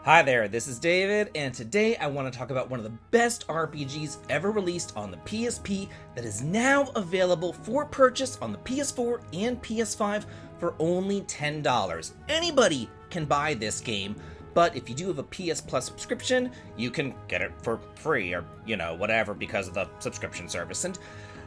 Hi there, this is David, and today I want to talk about one of the best RPGs ever released on the PSP that is now available for purchase on the PS4 and PS5 for only $10. Anybody can buy this game, but if you do have a PS Plus subscription, you can get it for free or, whatever because of the subscription service. And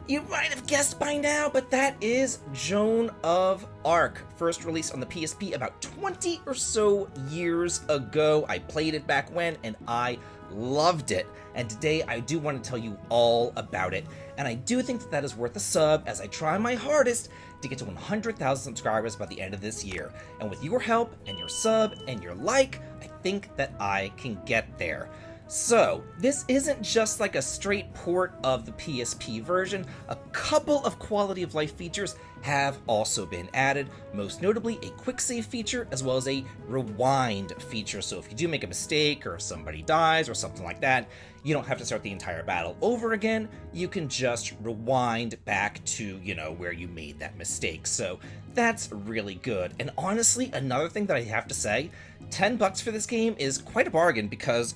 you might have guessed by now, but that is Joan of Arc, first released on the PSP about 20 or so years ago. I played it back when, and I loved it. And today I do want to tell you all about it. And I do think that is worth a sub as I try my hardest to get to 100,000 subscribers by the end of this year. And with your help and your sub and your like, I think that I can get there. So, this isn't just like a straight port of the PSP version. A couple of quality of life features have also been added, most notably a quick save feature as well as a rewind feature. So if you do make a mistake or if somebody dies or something like that, you don't have to start the entire battle over again. You can just rewind back to, where you made that mistake. So that's really good. And honestly, another thing that I have to say, $10 for this game is quite a bargain because,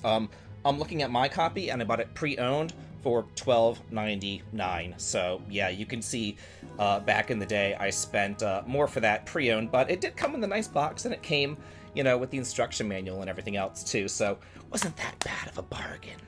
I'm looking at my copy, and I bought it pre-owned for $12.99. So, yeah, you can see back in the day I spent more for that pre-owned, but it did come in the nice box, and it came, with the instruction manual and everything else, too. So, wasn't that bad of a bargain.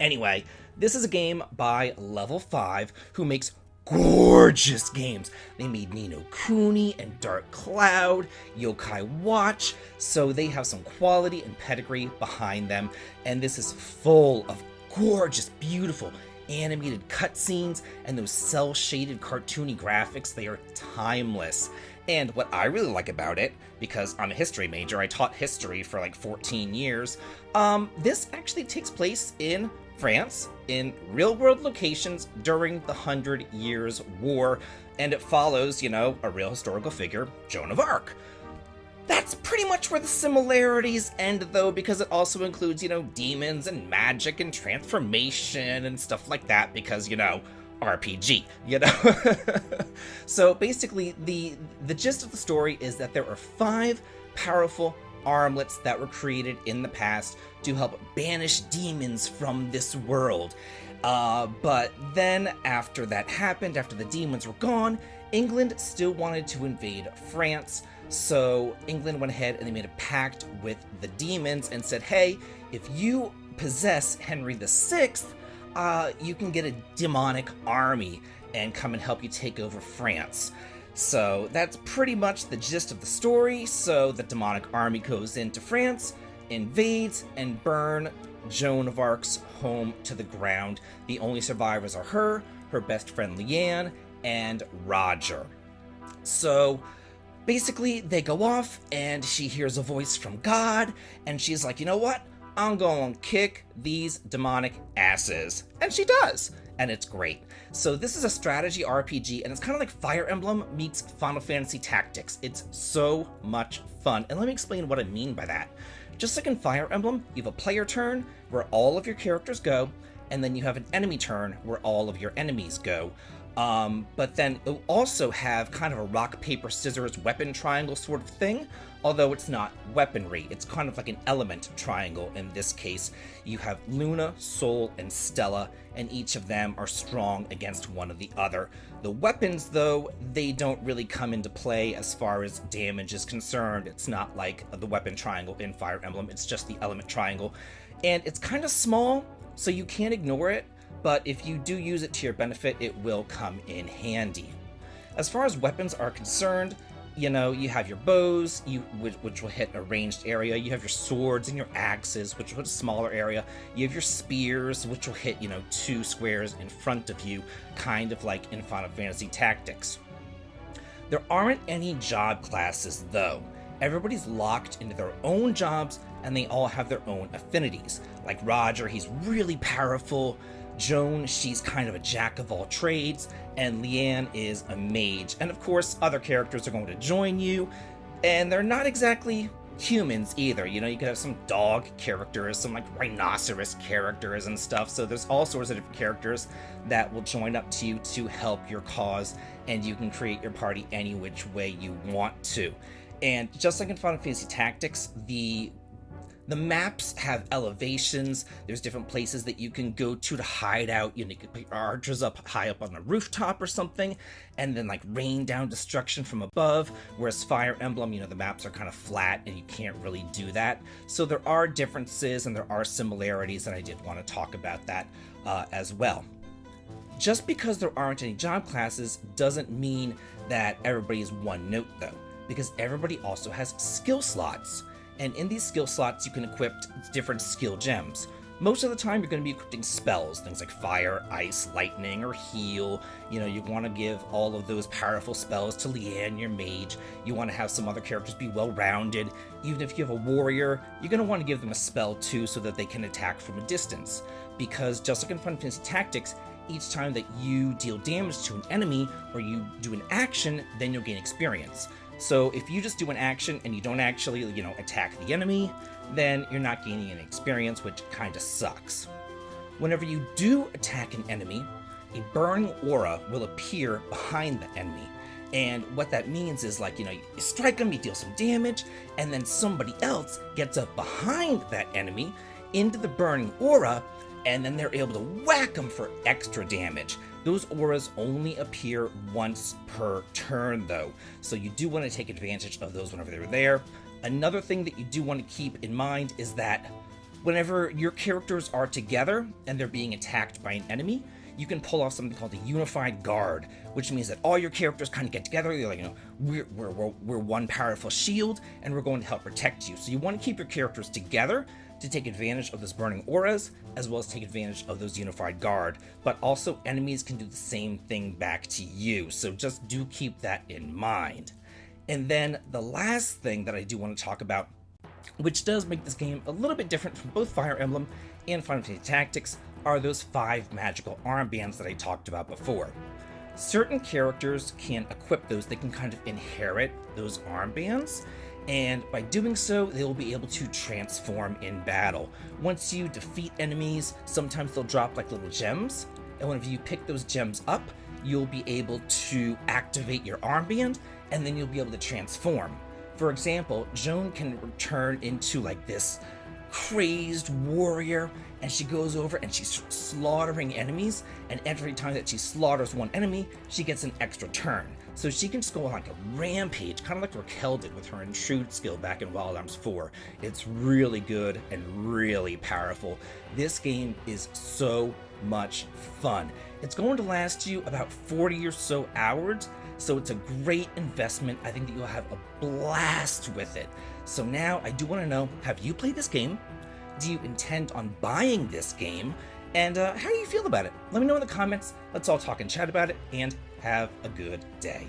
Anyway, this is a game by Level 5, who makes gorgeous games. They made Ni no Kuni and Dark Cloud, Yokai Watch, so they have some quality and pedigree behind them, and this is full of gorgeous, beautiful animated cutscenes and those cel-shaded cartoony graphics. They are timeless. And what I really like about it, because I'm a history major, I taught history for like 14 years, this actually takes place in France, in real-world locations during the 100 Years' War, and it follows, a real historical figure, Joan of Arc. That's pretty much where the similarities end, though, because it also includes, demons and magic and transformation and stuff like that, because, RPG, So basically, the gist of the story is that there are 5 powerful armlets that were created in the past to help banish demons from this world. But then after that happened, after the demons were gone, England still wanted to invade France. So England went ahead and they made a pact with the demons and said, hey, if you possess Henry VI, you can get a demonic army and come and help you take over France. So that's pretty much the gist of the story. So the demonic army goes into France, invades, and burn Joan of Arc's home to the ground. The only survivors are her best friend Jeanne, and Roger. So basically they go off and she hears a voice from God, and she's like, you know what? I'm going to kick these demonic asses. And she does. And it's great. So this is a strategy RPG, and it's kind of like Fire Emblem meets Final Fantasy Tactics. It's so much fun. And let me explain what I mean by that. Just like in Fire Emblem, you have a player turn where all of your characters go, and then you have an enemy turn where all of your enemies go. But then you'll also have kind of a rock, paper, scissors, weapon triangle sort of thing, although it's not weaponry. It's kind of like an element triangle in this case. You have Luna, Sol, and Stella, and each of them are strong against one of the other. The weapons, though, they don't really come into play as far as damage is concerned. It's not like the weapon triangle in Fire Emblem, it's just the element triangle. And it's kind of small, so you can't ignore it. But if you do use it to your benefit, it will come in handy. As far as weapons are concerned, you have your bows, which will hit a ranged area. You have your swords and your axes, which will hit a smaller area. You have your spears, which will hit, 2 squares in front of you, kind of like in Final Fantasy Tactics. There aren't any job classes, though. Everybody's locked into their own jobs, and they all have their own affinities. Like Roger, he's really powerful. Joan, she's kind of a jack of all trades, and Jeanne is a mage. And of course, other characters are going to join you, and they're not exactly humans either. You could have some dog characters, some like rhinoceros characters and stuff. So there's all sorts of different characters that will join up to you to help your cause, and you can create your party any which way you want to. And just like in Final Fantasy Tactics, the The maps have elevations. There's different places that you can go to hide out. You can put your archers up high up on the rooftop or something, and then like rain down destruction from above. Whereas Fire Emblem, the maps are kind of flat and you can't really do that. So there are differences and there are similarities, and I did want to talk about that as well. Just because there aren't any job classes doesn't mean that everybody is one note though, because everybody also has skill slots. And in these skill slots, you can equip different skill gems. Most of the time, you're going to be equipping spells, things like fire, ice, lightning, or heal. You want to give all of those powerful spells to Leanne, your mage. You want to have some other characters be well-rounded. Even if you have a warrior, you're going to want to give them a spell too so that they can attack from a distance. Because just like in Final Fantasy Tactics, each time that you deal damage to an enemy or you do an action, then you'll gain experience. So if you just do an action and you don't actually, attack the enemy, then you're not gaining any experience, which kind of sucks. Whenever you do attack an enemy, a burning aura will appear behind the enemy. And what that means is you strike them, you deal some damage, and then somebody else gets up behind that enemy into the burning aura, and then they're able to whack them for extra damage. Those auras only appear once per turn though, so you do want to take advantage of those whenever they're there. Another thing that you do want to keep in mind is that whenever your characters are together and they're being attacked by an enemy, you can pull off something called the Unified Guard, which means that all your characters kind of get together. You're like, we're one powerful shield, and we're going to help protect you. So you want to keep your characters together to take advantage of those burning auras, as well as take advantage of those Unified Guard. But also, enemies can do the same thing back to you, so just do keep that in mind. And then the last thing that I do want to talk about, which does make this game a little bit different from both Fire Emblem and Final Fantasy Tactics, are those 5 magical armbands that I talked about before. Certain characters can equip those. They can kind of inherit those armbands, and by doing so, they will be able to transform in battle. Once you defeat enemies, sometimes they'll drop like little gems, and whenever you pick those gems up, you'll be able to activate your armband, and then you'll be able to transform. For example, Jeanne can turn into like this crazed warrior, and she goes over and she's slaughtering enemies, and every time that she slaughters one enemy, she gets an extra turn. So she can just go on like a rampage, kind of like Raquel did with her Intrude skill back in Wild Arms 4. It's really good and really powerful. This game is so much fun. It's going to last you about 40 or so hours, so it's a great investment. I think that you'll have a blast with it. So now I do want to know, have you played this game? Do you intend on buying this game? And how do you feel about it? Let me know in the comments. Let's all talk and chat about it, and have a good day.